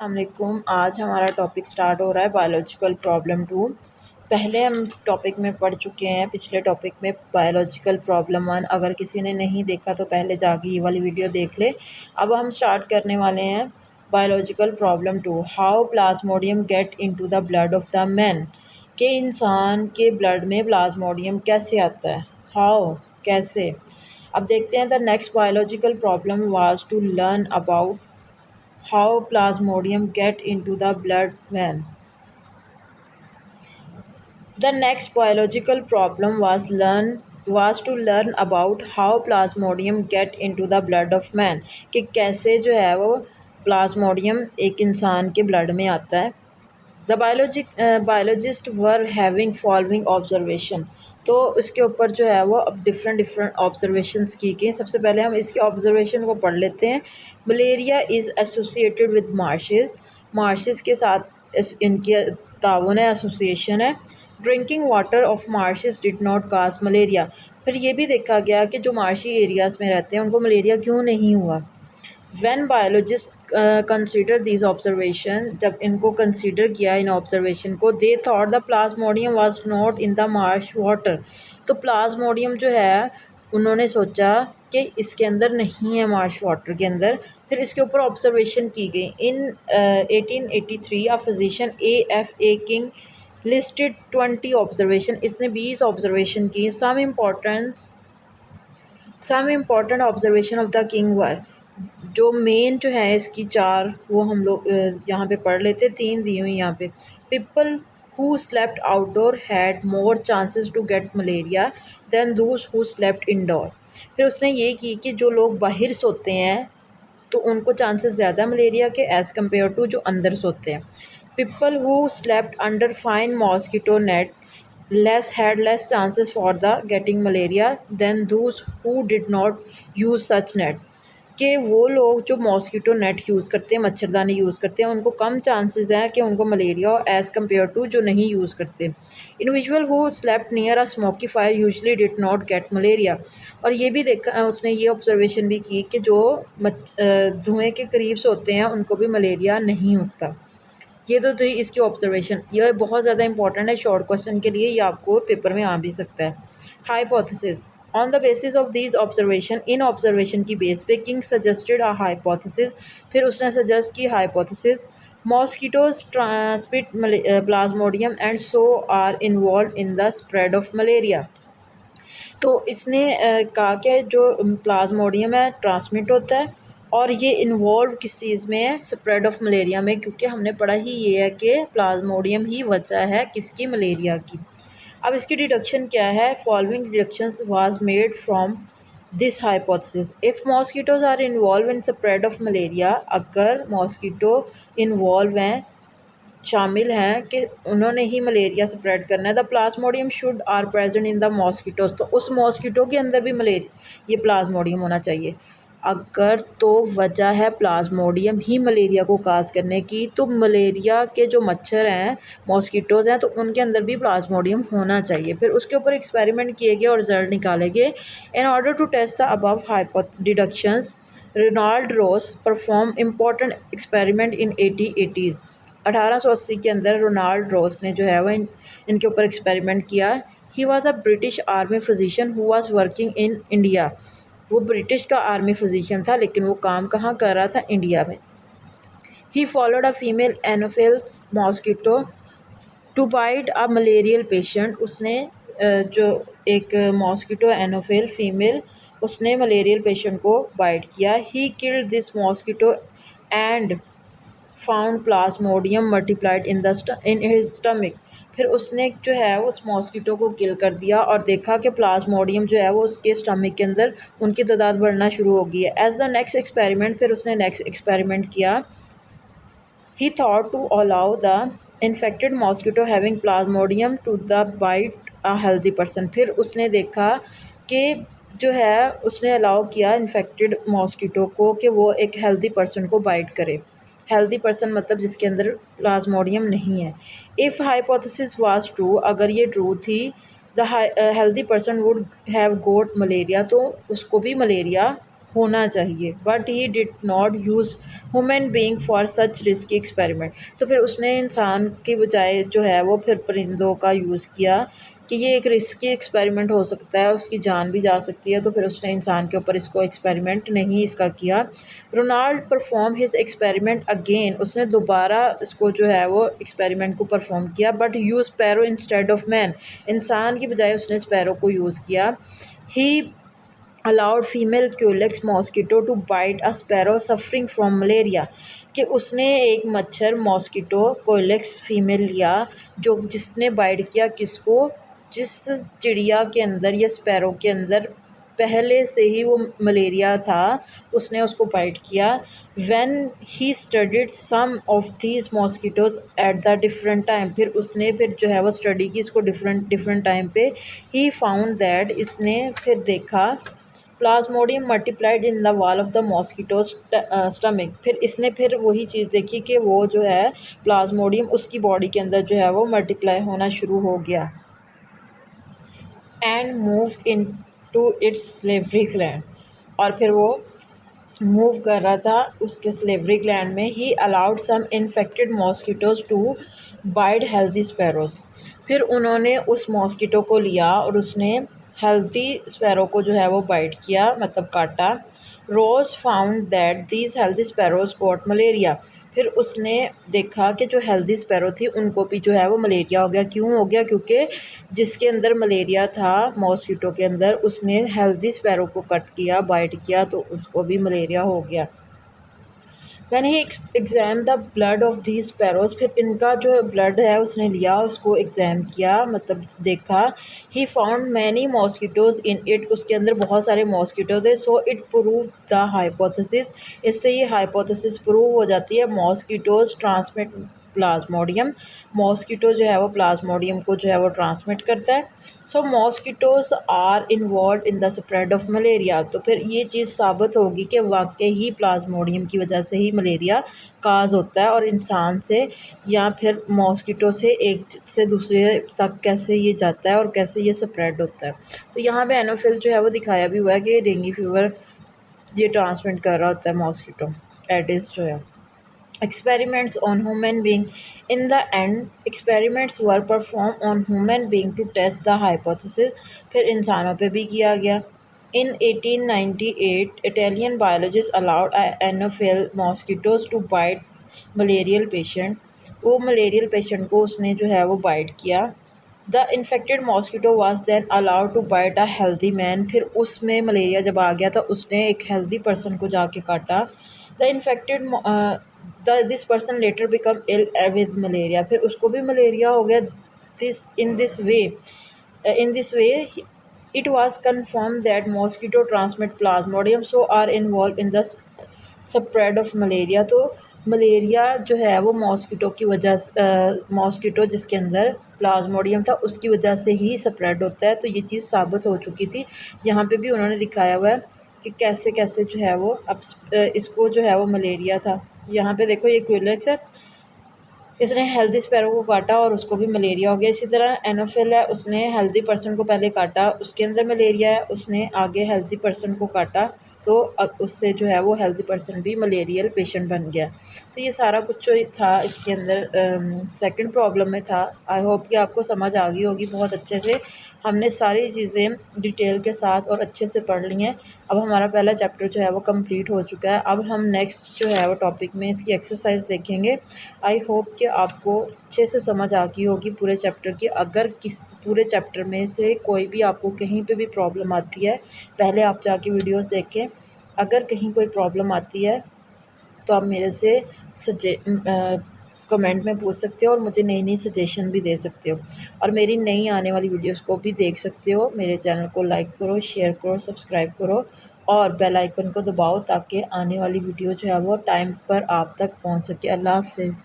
अस्सलामुअलैकुम। आज हमारा टॉपिक स्टार्ट हो रहा है बायोलॉजिकल प्रॉब्लम 2। पहले हम टॉपिक में पढ़ चुके हैं, पिछले टॉपिक में बायोलॉजिकल प्रॉब्लम 1। अगर किसी ने नहीं देखा तो पहले जाके ये वाली वीडियो देख ले। अब हम स्टार्ट करने वाले हैं biological problem 2, how Plasmodium get into the blood of the man. के इंसान के ब्लड में प्लाज्मोडियम कैसे आता है, हाउ, कैसे। अब देखते हैं। The next biological problem was to learn about how plasmodium get into the blood when. The next biological problem was to learn about how plasmodium get into the blood of man, कि कैसे जो है वो Plasmodium एक इंसान के blood में आता है। The biologist were having following observation. तो उसके ऊपर जो है वो अब डिफरेंट ऑब्जर्वेशंस की गई। सबसे पहले हम इसके ऑब्जर्वेशन को पढ़ लेते हैं। Malaria is associated with marches के साथ इनकी ताउन है, एसोसिएशन है। Drinking water of marches did not cause malaria. फिर ये भी देखा गया कि जो मार्शी एरियाज़ में रहते हैं उनको मलेरिया क्यों नहीं हुआ। When biologists consider these observation, जब इनको कंसिडर किया इन ऑब्जर्वेशन को, they thought the plasmodium was not in the marsh water। तो प्लाज्मोडियम जो है उन्होंने सोचा कि इसके अंदर नहीं है, मार्श वाटर के अंदर। फिर इसके ऊपर ऑब्जर्वेशन की गई। In 1883 a physician A.F.A. King listed 20 observation. इसने 20 ऑब्जर्वेशन की। Some important observation of the King वर, जो मेन जो है इसकी चार, वो हम लोग यहाँ पे पढ़ लेते। तीन दी हुई यहाँ पे। People who slept outdoor had more chances to get malaria than those who slept indoor. फिर उसने ये की कि जो लोग बाहर सोते हैं तो उनको चांसेस ज़्यादा मलेरिया के एज़ कम्पेयर टू जो अंदर सोते हैं। People who slept under fine mosquito net had less chances for the getting malaria than those who did not use such net। कि वो लोग जो मॉस्किटो नेट यूज़ करते हैं, मच्छरदानी यूज़ करते हैं, उनको कम चांसेस हैं कि उनको मलेरिया हो एज़ कम्पेयर टू जो नहीं यूज़ करते। Individual who slept near a smoky fire usually did not gate malaria. और ये भी देखा, उसने ये ऑब्जर्वेशन भी की कि जो धुएँ के करीब सोते हैं उनको भी मलेरिया नहीं होता। ये तो थी इसकी ऑब्जर्वेशन। ये बहुत ज़्यादा इंपॉर्टेंट है शॉर्ट क्वेश्चन के लिए, ये आपको पेपर में आ भी सकता है। Hypothesis. On the basis of these observation, इन ऑब्जर्वेशन की बेस पे किंग सजेस्टेड अ हाइपोथेसिस। फिर उसने सजेस्ट की hypothesis, mosquitoes transmit plasmodium and so are involve in the spread of malaria. तो इसने कहा कि जो प्लाज्मोडियम है ट्रांसमिट होता है और ये इन्वॉल्व किस चीज़ में है, स्प्रेड ऑफ मलेरिया में, क्योंकि हमने पढ़ा ही ये है कि प्लाज्मोडियम ही वजह है किसकी, मलेरिया की। अब इसकी डिडक्शन क्या है, following deductions was made from this hypothesis. If mosquitoes are involve in spread of malaria, अगर मॉस्किटो इन्वॉल्व हैं, शामिल हैं कि उन्होंने ही मलेरिया स्प्रेड करना है, the plasmodium should are present in the mosquitoes. तो उस मॉस्किटो के अंदर भी ये प्लाज्मोडियम होना चाहिए। अगर तो वजह है प्लाज्मोडियम ही मलेरिया को काज करने की, तो मलेरिया के जो मच्छर हैं, मॉस्किटोज़ हैं, तो उनके अंदर भी प्लाज्मोडियम होना चाहिए। फिर उसके ऊपर एक्सपेरिमेंट किए गए और रिजल्ट निकाले गए। In order to test the above deductions, Ronald Ross perform important experiment in 1880s। 1880 के अंदर रोनाल्ड रॉस ने जो है वह इनके ऊपर एक्सपेरिमेंट किया। He was a British army physician who was working in India. वो ब्रिटिश का आर्मी फिजिशियन था, लेकिन वो काम कहाँ कर रहा था, इंडिया में। He followed a female anopheles mosquito to bite a malarial patient. उसने जो एक मॉस्किटो एनोफिल फीमेल, उसने मलेरियल पेशेंट को बाइट किया। He killed this mosquito and found plasmodium multiplied in his stomach. फिर उसने जो है उस मॉस्किटो को किल कर दिया और देखा कि प्लाज्मोडियम जो है वो उसके स्टमक के अंदर उनकी तादाद बढ़ना शुरू हो गई है। एज द नेक्स्ट एक्सपेरिमेंट, फिर उसने नेक्स्ट एक्सपेरिमेंट किया। He thought to allow the infected mosquito having plasmodium to the bite a healthy person. फिर उसने देखा कि जो है उसने अलाउ किया इन्फेक्टेड मॉस्किटो को कि वो एक हेल्दी पर्सन को बाइट करे। हेल्दी पर्सन मतलब जिसके अंदर प्लाज्मोडियम नहीं है। इफ़ हाइपोथेसिस वाज ट्रू, अगर ये ट्रू थी, the healthy person would have got malaria, तो उसको भी मलेरिया होना चाहिए, but he did not use human being for such risky experiment. तो फिर उसने इंसान की बजाय जो है वो फिर परिंदों का यूज़ किया कि ये एक रिस्की एक्सपेरिमेंट हो सकता है, उसकी जान भी जा सकती है, तो फिर उसने इंसान के ऊपर इसको एक्सपेरिमेंट नहीं इसका किया। Ronald perform his experiment again, उसने दोबारा इसको जो है वो एक्सपेरिमेंट को परफॉर्म किया, but use sparrow instead of man, इंसान की बजाय उसने स्पैरो को यूज़ किया। He allowed female culex mosquito to bite a sparrow suffering from malaria, कि उसने एक मच्छर मॉस्किटो कोलेक्स फीमेल लिया जो जिसने बाइट किया किसको, जिस चिड़िया के अंदर या स्पैरो के अंदर पहले से ही वो मलेरिया था, उसने उसको बाइट किया। When he studied some of these mosquitoes at the different time, फिर उसने फिर जो है वो स्टडी की इसको डिफरेंट डिफरेंट टाइम पे। ही फाउंड दैट, इसने फिर देखा Plasmodium multiplied in the wall of the mosquito stomach, फिर इसने फिर वही चीज़ देखी कि वो जो है प्लाज्मोडियम उसकी बॉडी के अंदर जो है वो मल्टीप्लाई होना शुरू हो गया। And move in to its salivary gland, और फिर वो मूव कर रहा था उसके स्लेवरी ग्लैंड में। He allowed some infected mosquitoes to bite healthy sparrows, फिर उन्होंने उस मॉस्किटो को लिया और उसने हेल्दी स्पैरो को जो है वो बाइट किया, मतलब काटा। Ross found that these healthy sparrows got malaria, फिर उसने देखा कि जो हेल्दी स्पैरो थी उनको भी जो है वो मलेरिया हो गया। क्यों हो गया? क्योंकि जिसके अंदर मलेरिया था मॉस्किटो के अंदर, उसने हेल्दी स्पैरो को कट किया, बाइट किया, तो उसको भी मलेरिया हो गया। When he examined the blood of these sparrows, फिर इनका जो ब्लड है उसने लिया, उसको एग्जाम किया, मतलब देखा। he found many mosquitoes in it, उसके अंदर बहुत सारे मॉस्किटो थे। so it proved the hypothesis, इससे ये हाइपोथेसिस प्रूव हो जाती है। मॉस्किटोज ट्रांसमिट प्लाज्मोडियम, मॉस्किटो जो है वो प्लाज्मोडियम को जो है वो ट्रांसमिट करता है। So mosquitoes are involve in the spread of malaria, तो फिर ये चीज़ साबित होगी कि वाकई ही प्लाज्मोडियम की वजह से ही मलेरिया काज होता है, और इंसान से या फिर मॉस्किटो से एक से दूसरे तक कैसे ये जाता है और कैसे ये स्प्रेड होता है। तो यहाँ पे एनोफिल जो है वो दिखाया भी हुआ है कि डेंगू फीवर ये ट्रांसमिट कर रहा होता है मॉस्किटो, एडिस जो है। Experiments on human being. In the end, experiments were performed on human being to test the hypothesis. फिर इंसानों पे भी किया गया। In 1898, Italian biologists allowed Anopheles mosquitoes to bite malarial patient. वो मलेरियल पेशेंट को उसने जो है वो बाइट किया। The infected mosquito was then allowed to bite a healthy man, फिर उसमें मलेरिया जब आ गया था उसने एक हेल्दी पर्सन को जाके काटा। The infected this person later become ill with malaria, फिर उसको भी मलेरिया हो गया। In this way it was confirm that mosquito transmit plasmodium so are involve in the spread of malaria. तो मलेरिया जो है वो मॉस्किटो की वजह से, मॉस्किटो जिसके अंदर प्लाज्मोडियम था उसकी वजह से ही स्प्रेड होता है। तो ये चीज़ साबित हो चुकी थी। यहाँ पे भी उन्होंने दिखाया हुआ है कि कैसे कैसे जो है वो अब इसको जो है वो मलेरिया था। यहाँ पे देखो ये क्यूलेक्स है, इसने हेल्दी स्पैरो को काटा और उसको भी मलेरिया हो गया। इसी तरह एनोफिल है, उसने हेल्दी पर्सन को पहले काटा, उसके अंदर मलेरिया है, उसने आगे हेल्दी पर्सन को काटा, तो उससे जो है वो हेल्दी पर्सन भी मलेरियल पेशेंट बन गया। तो ये सारा कुछ जो था इसके अंदर सेकंड प्रॉब्लम में था। आई होप कि आपको समझ आ गई होगी बहुत अच्छे से। हमने सारी चीज़ें डिटेल के साथ और अच्छे से पढ़ ली हैं। अब हमारा पहला चैप्टर जो है वो कंप्लीट हो चुका है। अब हम नेक्स्ट जो है वो टॉपिक में इसकी एक्सरसाइज देखेंगे। आई होप कि आपको अच्छे से समझ आ गई होगी पूरे चैप्टर की। अगर किस पूरे चैप्टर में से कोई भी आपको कहीं पे भी प्रॉब्लम आती है, पहले आप जाके वीडियोस देखें। अगर कहीं कोई प्रॉब्लम आती है तो आप मेरे से कमेंट में पूछ सकते हो और मुझे नई नई सजेशन भी दे सकते हो, और मेरी नई आने वाली वीडियोस को भी देख सकते हो। मेरे चैनल को लाइक करो, शेयर करो, सब्सक्राइब करो और बेल आइकन को दबाओ ताकि आने वाली वीडियो जो है वो टाइम पर आप तक पहुंच सके। अल्लाह हाफिज़।